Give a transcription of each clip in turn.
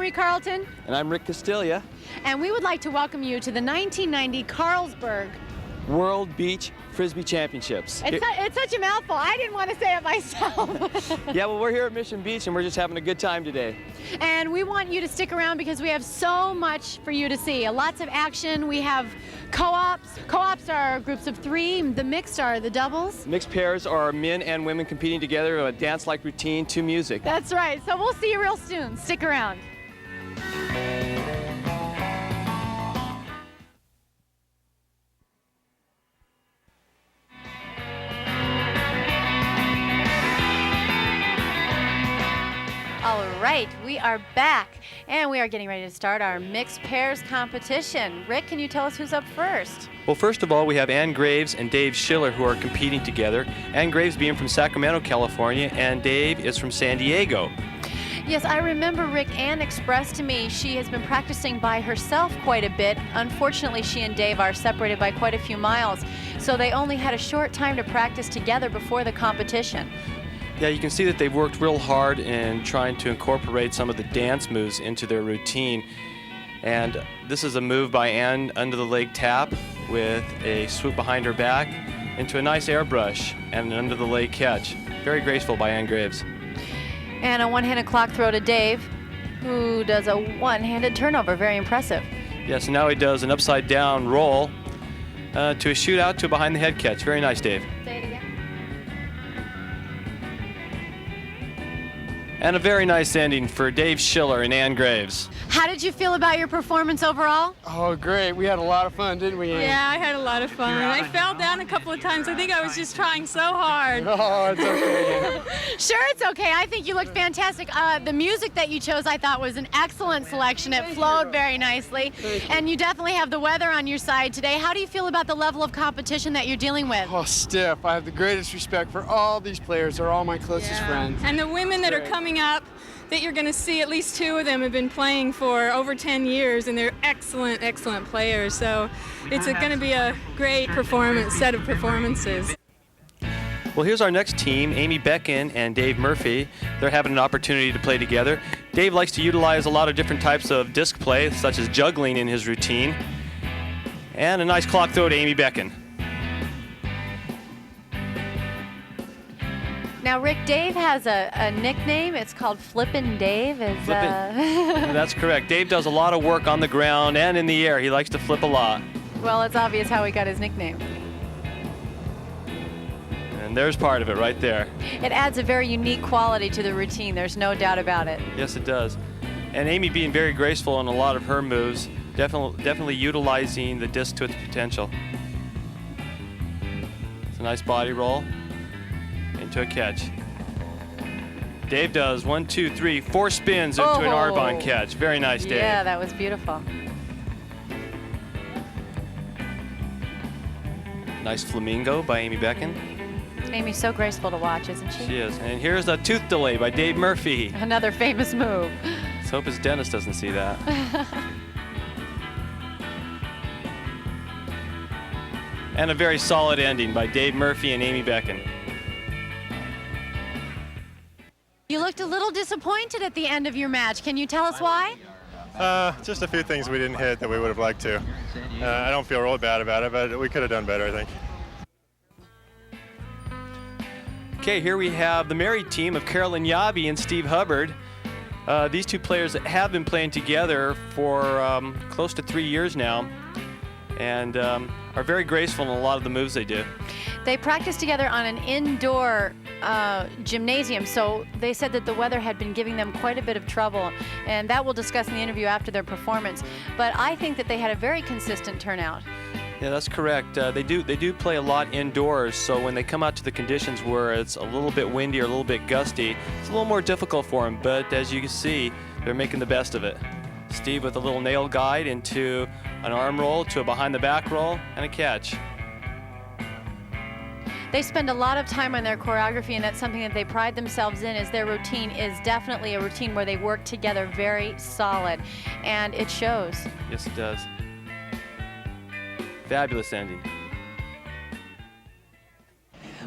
Marie Carlton. And I'm Rick Castilla. And we would like to welcome you to the 1990 Carlsberg World Beach Frisbee Championships. It's such a mouthful. I didn't want to say it myself. Yeah, well, we're here at Mission Beach and we're just having a good time today. And we want you to stick around because we have so much for you to see. Lots of action. We have co-ops. Co-ops are groups of three. The mixed are the doubles. Mixed pairs are men and women competing together in a dance-like routine to music. That's right. So we'll see you real soon. Stick around. All right, we are back, and we are getting ready to start our mixed pairs competition. Rick, can you tell us who's up first? Well, first of all, we have Ann Graves and Dave Schiller who are competing together. Ann Graves being from Sacramento, California, and Dave is from San Diego. Yes, I remember, Rick, Ann expressed to me she has been practicing by herself quite a bit. Unfortunately, she and Dave are separated by quite a few miles, so they only had a short time to practice together before the competition. Yeah, you can see that they've worked real hard in trying to incorporate some of the dance moves into their routine. And this is a move by Ann under the leg tap with a swoop behind her back into a nice airbrush and an under the leg catch. Very graceful by Ann Graves. And a one-handed clock throw to Dave, who does a one-handed turnover. Very impressive. Yes, now he does an upside down roll to a shootout to a behind the head catch. Very nice, Dave. Say it again. And a very nice ending for Dave Schiller and Ann Graves. How did you feel about your performance overall? Oh, great. We had a lot of fun, didn't we, Ann? Yeah, I had a lot of fun. I fell down a couple of times. I think I was just trying so hard. Oh, it's okay. Sure, it's okay. I think you looked fantastic. The music that you chose, I thought, was an excellent selection. It flowed very nicely. And you definitely have the weather on your side today. How do you feel about the level of competition that you're dealing with? Oh, stiff. I have the greatest respect for all these players. They're all my closest friends. And the women that are coming up, that you're going to see, at least two of them have been playing for over 10 years, and they're excellent, excellent players. So it's going to be a great set of performances. Well, here's our next team, Amy Beckin and Dave Murphy. They're having an opportunity to play together. Dave likes to utilize a lot of different types of disc play, such as juggling in his routine. And a nice clock throw to Amy Beckin. Now, Rick, Dave has a nickname. It's called Flippin' Dave. That's correct. Dave does a lot of work on the ground and in the air. He likes to flip a lot. Well, it's obvious how he got his nickname. And there's part of it right there. It adds a very unique quality to the routine. There's no doubt about it. Yes, it does. And Amy being very graceful in a lot of her moves, definitely utilizing the disc to its potential. It's a nice body roll into a catch. Dave does 1, 2, 3, 4 spins into an Arbonne catch. Very nice, Dave. Yeah, that was beautiful. Nice flamingo by Amy Beckin. Amy's so graceful to watch, isn't she? She is. And here's a tooth delay by Dave Murphy. Another famous move. Let's hope his dentist doesn't see that. And a very solid ending by Dave Murphy and Amy Beckin. You looked a little disappointed at the end of your match. Can you tell us why? Just a few things we didn't hit that we would have liked to. I don't feel really bad about it, but we could have done better, I think. Okay, here we have the married team of Carolyn Yavi and Steve Hubbard. These two players have been playing together for close to 3 years now, and are very graceful in a lot of the moves they do. They practiced together on an indoor gymnasium, so they said that the weather had been giving them quite a bit of trouble, and that we'll discuss in the interview after their performance. But I think that they had a very consistent turnout. Yeah, that's correct. They do play a lot indoors, so when they come out to the conditions where it's a little bit windy or a little bit gusty, it's a little more difficult for them, but as you can see, they're making the best of it. Steve with a little nail guide into an arm roll to a behind the back roll and a catch. They spend a lot of time on their choreography, and that's something that they pride themselves in, is their routine is definitely a routine where they work together very solid, and it shows. Yes, it does. Fabulous ending.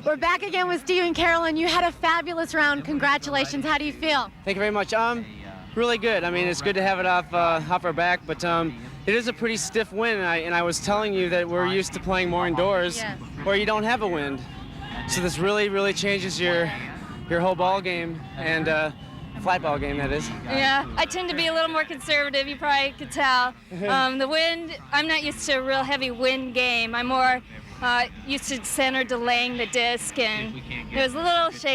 We're back again with Steve and Carolyn. You had a fabulous round. Congratulations. How do you feel? Thank you very much. Really good. I mean, it's good to have it off our back, but it is a pretty stiff wind, and I was telling you that we're used to playing more indoors where you don't have a wind. So this really, really changes your whole ball game, and flat ball game, that is. Yeah, I tend to be a little more conservative, you probably could tell. The wind, I'm not used to a real heavy wind game. I'm more used to center delaying the disc, and it was a little shaky.